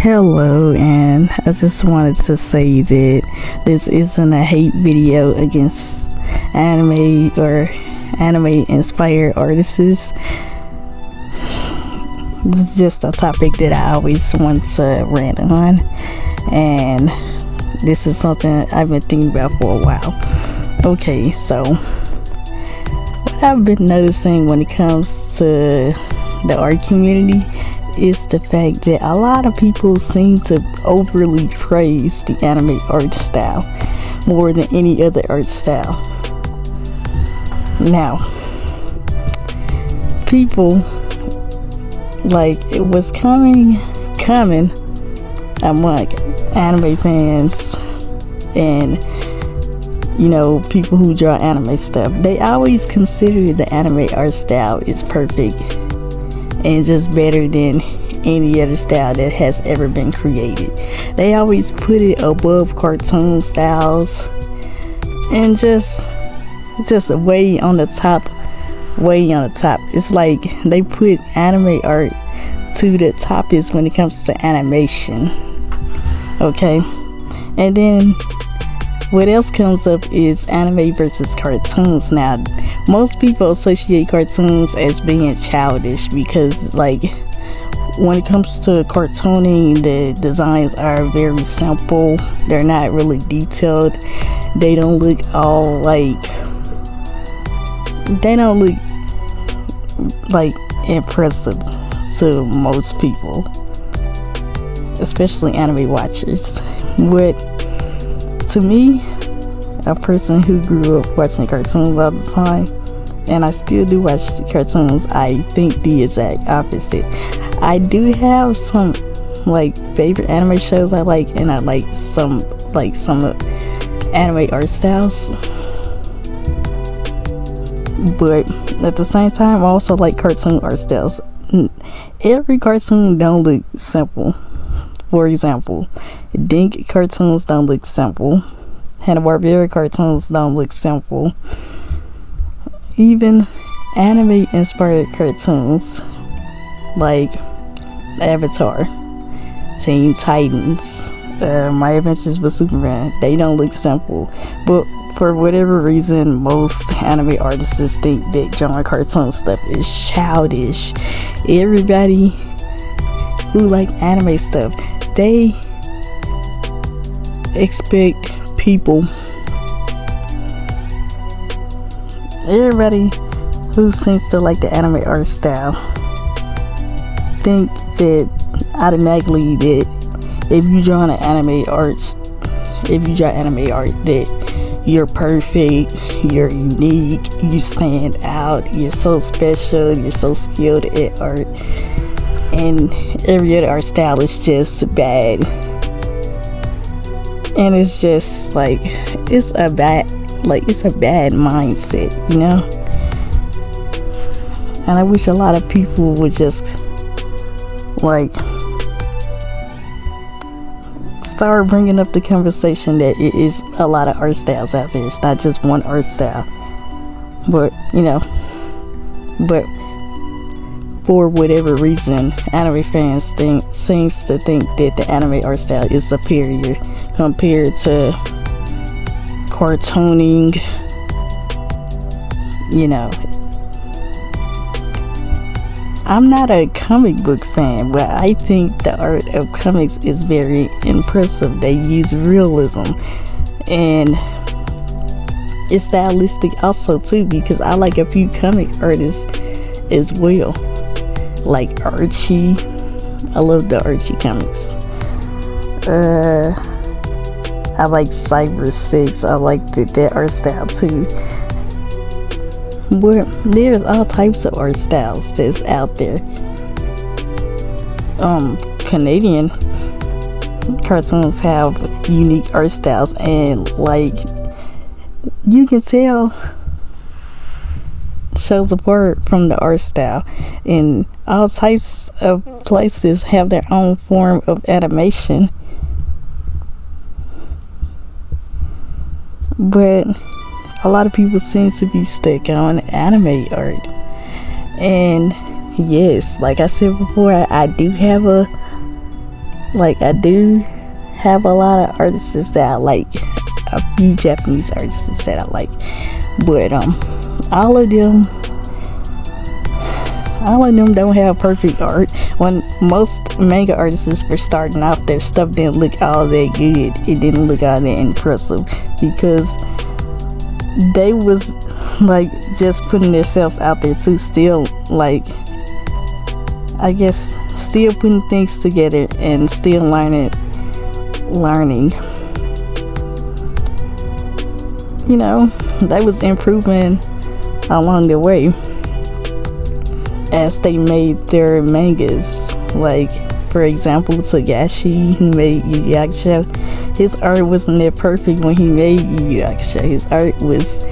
Hello, and I just wanted to say that this isn't a hate video against anime or anime inspired artists. This is just a topic that I always want to rant on, and this is something I've been thinking about for a while. Okay, so what I've been noticing when it comes to the art community is the fact that a lot of people seem to overly praise the anime art style more than any other art style. Now, people like it was coming among anime fans and people who draw anime stuff. They always consider the anime art style is perfect and just better than any other style that has ever been created. They always put it above cartoon styles and just way on the top. It's like they put anime art to the toppest when it comes to animation. Okay, and then what else comes up is anime versus cartoons. Now, most people associate cartoons as being childish because, like, when it comes to cartooning, the designs are very simple. They're not really detailed. They don't look all impressive to most people, especially anime watchers. But to me, a person who grew up watching cartoons all the time, and I still do watch cartoons, I think the exact opposite. I do have some favorite anime shows I like, and I like some anime art styles, but at the same time I also like cartoon art styles. Every cartoon don't look simple. For example, Dink cartoons don't look simple. Hanna-Barbera cartoons don't look simple. Even anime inspired cartoons like Avatar, Teen Titans, My Adventures with Superman, they don't look simple. But for whatever reason, most anime artists think that drawing cartoon stuff is childish. Everybody who like anime stuff, they expect everybody who seems to like the anime art style think that automatically that if you draw anime art that you're perfect, you're unique, you stand out, you're so special, you're so skilled at art, and every other art style is just bad. And it's just it's a bad mindset, and I wish a lot of people would just start bringing up the conversation that it is a lot of art styles out there. It's not just one art style, but for whatever reason, anime fans seems to think that the anime art style is superior compared to cartooning. I'm not a comic book fan, but I think the art of comics is very impressive. They use realism, and it's stylistic also too, because I like a few comic artists as well, like Archie. I love the Archie comics. I like Cyber 6. I like that art style too. But there's all types of art styles that's out there. Canadian cartoons have unique art styles, and you can tell shows apart from the art style, and all types of places have their own form of animation. But a lot of people seem to be stuck on anime art, and yes, like I said before, I do have a Like, I do have a lot of artists that I like, a few Japanese artists that I like, but all of them don't have perfect art. When most manga artists were starting out, their stuff didn't look all that good. It didn't look all that impressive because they was like just putting themselves out there too, still, like, I guess still putting things together and still learning, you know. They was improving along the way as they made their mangas. Like, for example, Togashi, who made Yu Yu Hakusho, his art wasn't that perfect when he made Yu Yu Hakusho. His art was,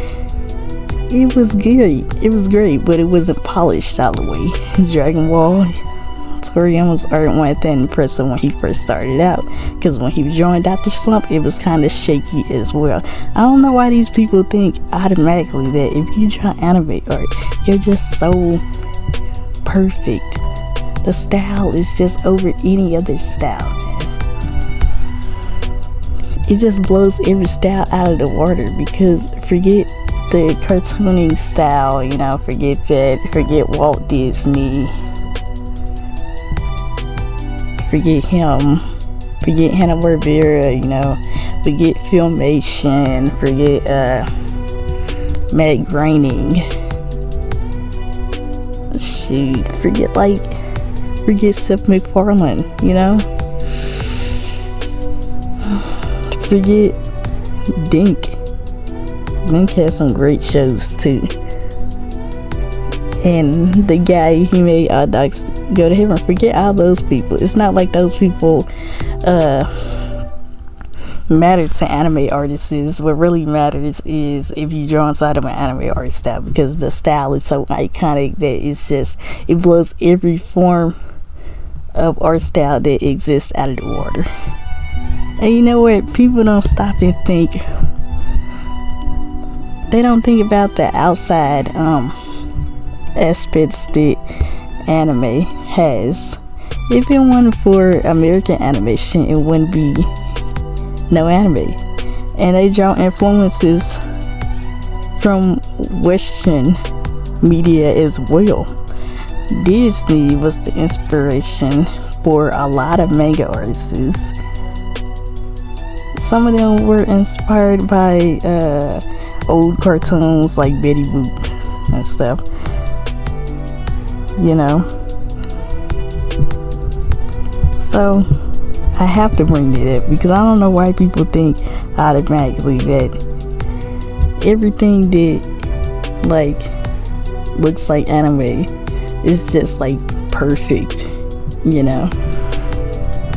it was good, it was great, but it wasn't polished all the way. Dragon Ball, Toriyama's art wasn't that impressive when he first started out, because when he was drawing Dr. Slump, it was kind of shaky as well. I don't know why these people think automatically that if you draw anime art, you're just so perfect. The style is just over any other style, man. It just blows every style out of the water, because forget the cartooning style, you know, forget Walt Disney, forget him, forget Hanna-Barbera, you know, forget Filmation, forget Matt Groening, shoot, forget Seth MacFarlane, you know, forget Dink has some great shows too. And the guy he made All Dogs Go to Heaven, forget all those people. It's not like those people matter to anime artists. What really matters is if you draw inside of an anime art style, because the style is so iconic that it's just, it blows every form of art style that exists out of the water. And you know what? People don't stop and think. They don't think about the outside aspects that anime has. If it wasn't for American animation, it wouldn't be no anime. And they draw influences from Western media as well. Disney was the inspiration for a lot of manga artists. Some of them were inspired by old cartoons like Betty Boop and stuff, you know. So I have to bring it up because I don't know why people think automatically that everything that like looks like anime is just like perfect, you know.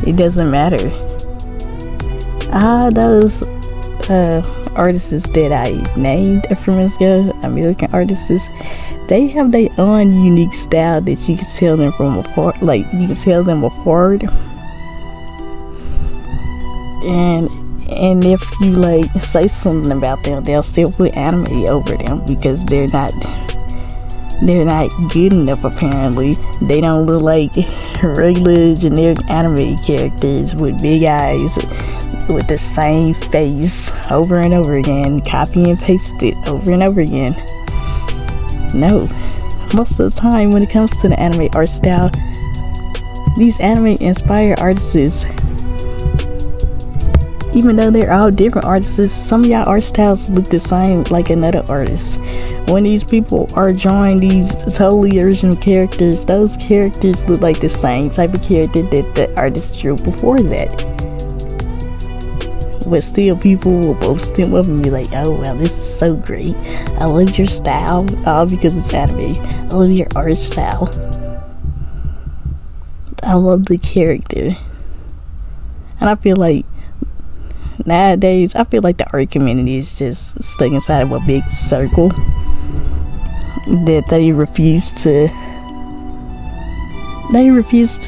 It doesn't matter. Those artists that I named a few minutes ago, American artists, they have their own unique style that you can tell them from apart. Like, you can tell them apart. And if you like say something about them, they'll still put anime over them because they're not good enough. Apparently, they don't look like regular generic anime characters with big eyes, with the same face over and over again, copy and paste it over and over again. No, most of the time when it comes to the anime art style, these anime inspired artists, even though they're all different artists, some of y'all art styles look the same like another artist. When these people are drawing these totally original characters, those characters look like the same type of character that the artist drew before that. But still, people will post them up and be like, oh wow, this is so great, I love your style, all because it's anime. I love your art style, I love the character. And I feel like nowadays, I feel like the art community is just stuck inside of a big circle that they refuse to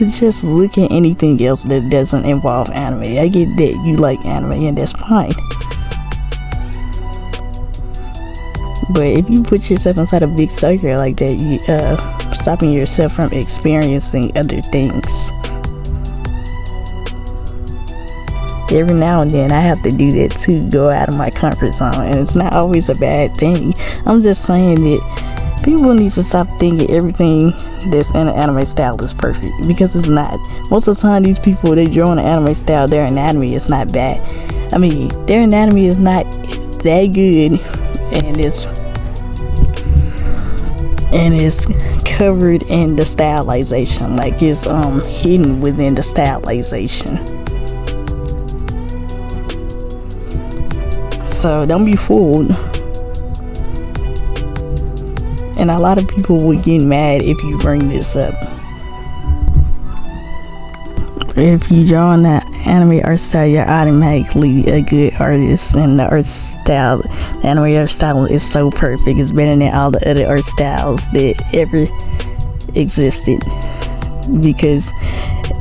just look at anything else that doesn't involve anime. I get that you like anime and that's fine, but if you put yourself inside a big circle like that, you stopping yourself from experiencing other things. every now and then I have to do that too, go out of my comfort zone, and it's not always a bad thing. I'm just saying that people need to stop thinking everything that's in an anime style is perfect, because it's not. Most of the time these people, they draw in an anime style, their anatomy is not bad. I mean, their anatomy is not that good, and it's covered in the stylization, like it's hidden within the stylization. So don't be fooled. And a lot of people would get mad if you bring this up. If you draw in that anime art style, you're automatically a good artist, and the art style, the anime art style is so perfect. It's better than all the other art styles that ever existed, because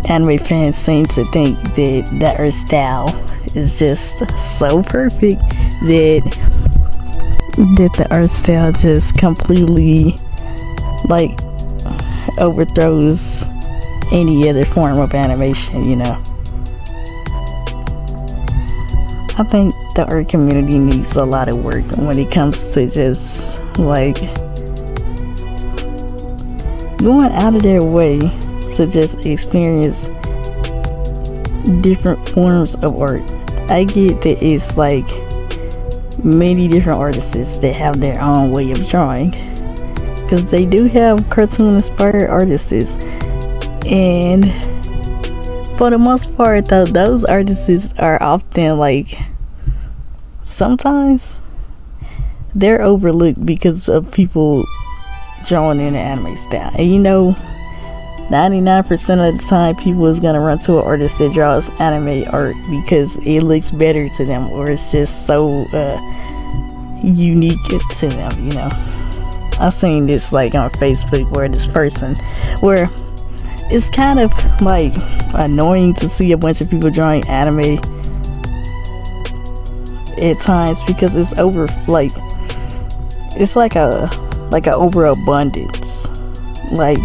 anime fans seem to think that the art style is just so perfect that the art style just completely like overthrows any other form of animation, you know. I think the art community needs a lot of work when it comes to just like going out of their way to just experience different forms of art. I get that it's like many different artists that have their own way of drawing, because they do have cartoon inspired artists, and for the most part though, those artists are often like, sometimes they're overlooked because of people drawing in the anime style. And you know, 99% of the time people is gonna run to an artist that draws anime art because it looks better to them, or it's just so unique to them, you know. I've seen this like on Facebook where this person, where it's kind of like annoying to see a bunch of people drawing anime at times, because it's over, like it's like a overabundance. Like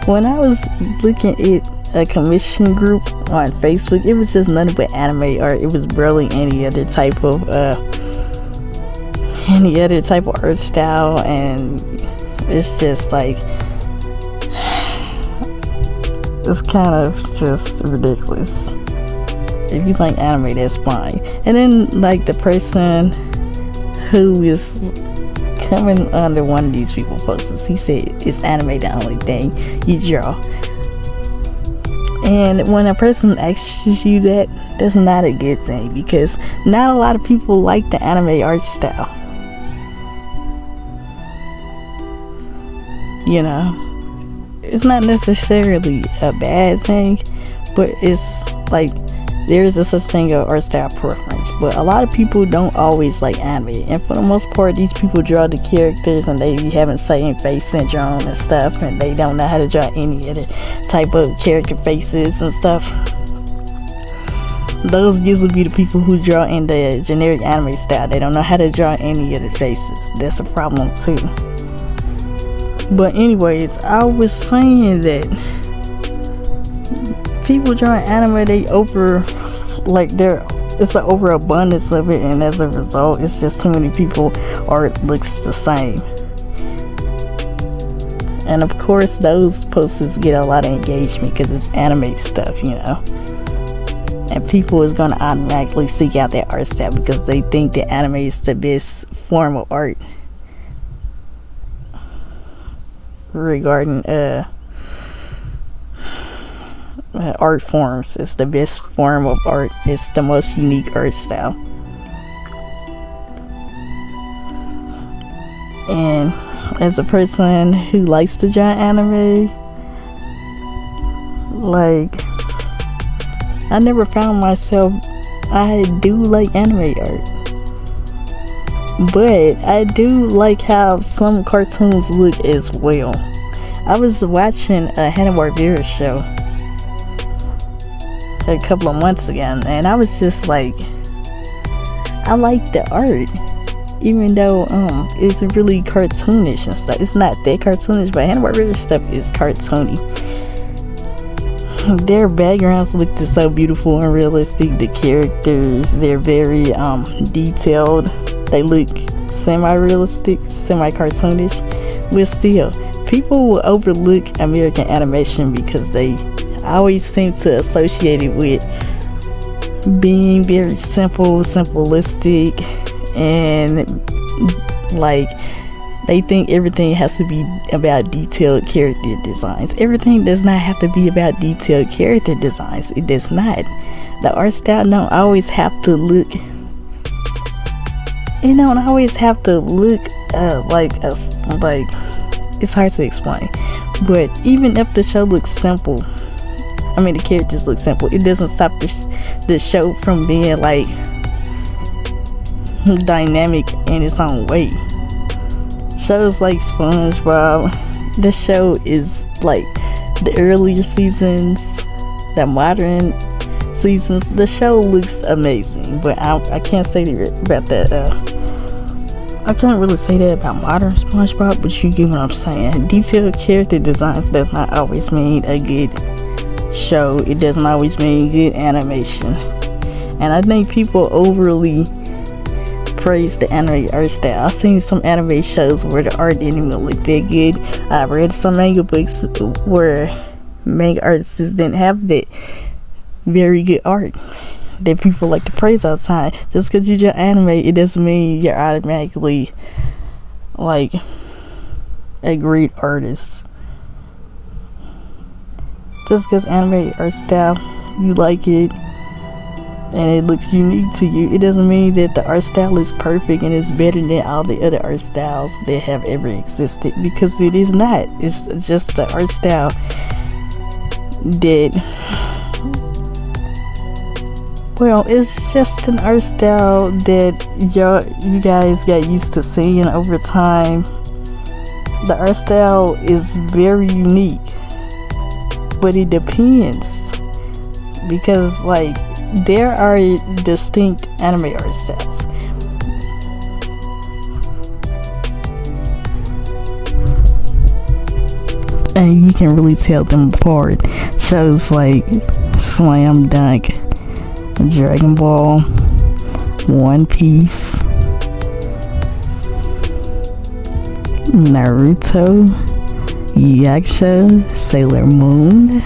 when I was looking at a commission group on Facebook, it was just nothing but anime art. It was barely any other type of art style, and it's just like, it's kind of just ridiculous. If you like anime, that's fine. And then like the person who is coming under one of these people posts, he said it's anime the only thing you draw. And when a person asks you that, that's not a good thing, because not a lot of people like the anime art style, you know. It's not necessarily a bad thing, but it's like there is a such thing of art style preference. But a lot of people don't always like anime, and for the most part these people draw the characters and they be having Satan face syndrome and stuff, and they don't know how to draw any other type of character faces and stuff. Those usually be the people who draw in the generic anime style. They don't know how to draw any other faces. That's a problem too. But anyways, I was saying that people drawing anime, it's an overabundance of it, and as a result, it's just too many people, or it looks the same. And of course, those posts get a lot of engagement because it's anime stuff, you know. And people is gonna automatically seek out that art style because they think that anime is the best form of art. Regarding art forms, it's the best form of art. It's the most unique art style. And as a person who likes to draw anime, like, I never found myself, I do like anime art, but I do like how some cartoons look as well. I was watching a Hanna-Barbera show a couple of months ago, and I was just like, I like the art, even though it's really cartoonish and stuff. It's not that cartoonish, but Hanna-Barbera stuff is cartoony. their backgrounds look just so beautiful and realistic. The characters, they're very detailed. They look semi-realistic, semi-cartoonish, but still, people will overlook American animation because they always seem to associate it with being very simple, simplistic, and like they think everything has to be about detailed character designs. Everything does not have to be about detailed character designs. It does not. The art style don't always have to look. It don't always have to look like it's hard to explain. But even if the show looks simple, I mean the characters look simple, it doesn't stop the show from being like dynamic in its own way. Shows like SpongeBob, the show is like the earlier seasons, the modern seasons, the show looks amazing, but I can't say about that. I can't really say that about modern SpongeBob, but you get what I'm saying. Detailed character designs does not always mean a good show. It doesn't always mean good animation, and I think people overly praise the anime art style. I've seen some anime shows where the art didn't even look that good. I read some manga books where manga artists didn't have that very good art that people like to praise all the time. Just because you just anime, it doesn't mean you're automatically like a great artist. Just because anime art style, you like it and it looks unique to you, it doesn't mean that the art style is perfect and it's better than all the other art styles that have ever existed, because it is not. It's just the art style that, well, it's just an art style that you guys got used to seeing over time. The art style is very unique, but it depends, because like there are distinct anime art styles. And you can really tell them apart. Shows like Slam Dunk, Dragon Ball, One Piece, Naruto, Yakusho, Sailor Moon.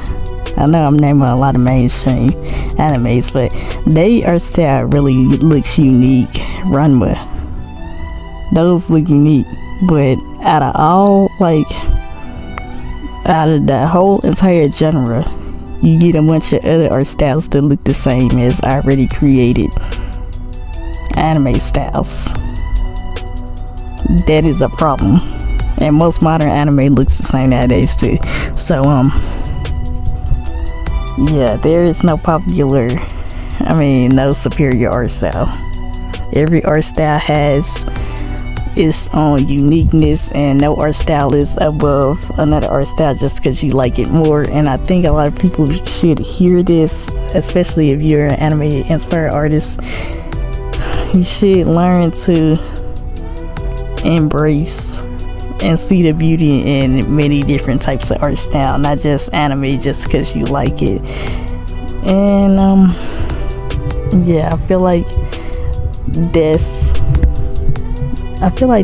I know I'm naming a lot of mainstream animes, but they art style really looks unique. Ranma, those look unique, but out of the whole entire genre, you get a bunch of other art styles that look the same as already created anime styles. That is a problem, and most modern anime looks the same nowadays too. So yeah, there is no superior art style. Every art style has its own uniqueness, and no art style is above another art style just because you like it more. And I think a lot of people should hear this, especially if you're an anime inspired artist. You should learn to embrace and see the beauty in many different types of art style, not just anime just because you like it. And yeah, I feel like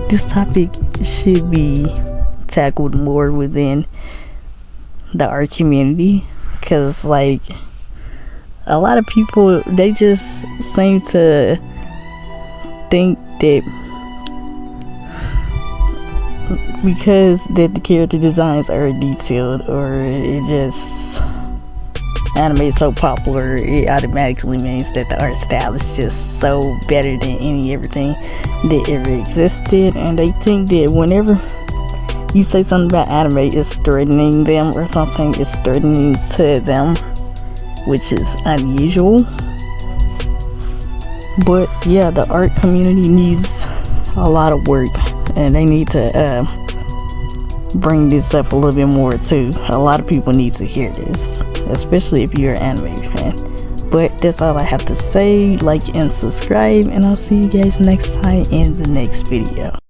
this topic should be tackled more within the art community, because like a lot of people, they just seem to think that because that the character designs are detailed, or it just anime is so popular, it automatically means that the art style is just so better than everything that ever existed. And they think that whenever you say something about anime, it's threatening them or something, it's threatening to them, which is unusual. But yeah, the art community needs a lot of work, and they need to bring this up a little bit more too. A lot of people need to hear this, especially if you're an anime fan. But that's all I have to say. Like and subscribe, and I'll see you guys next time in the next video.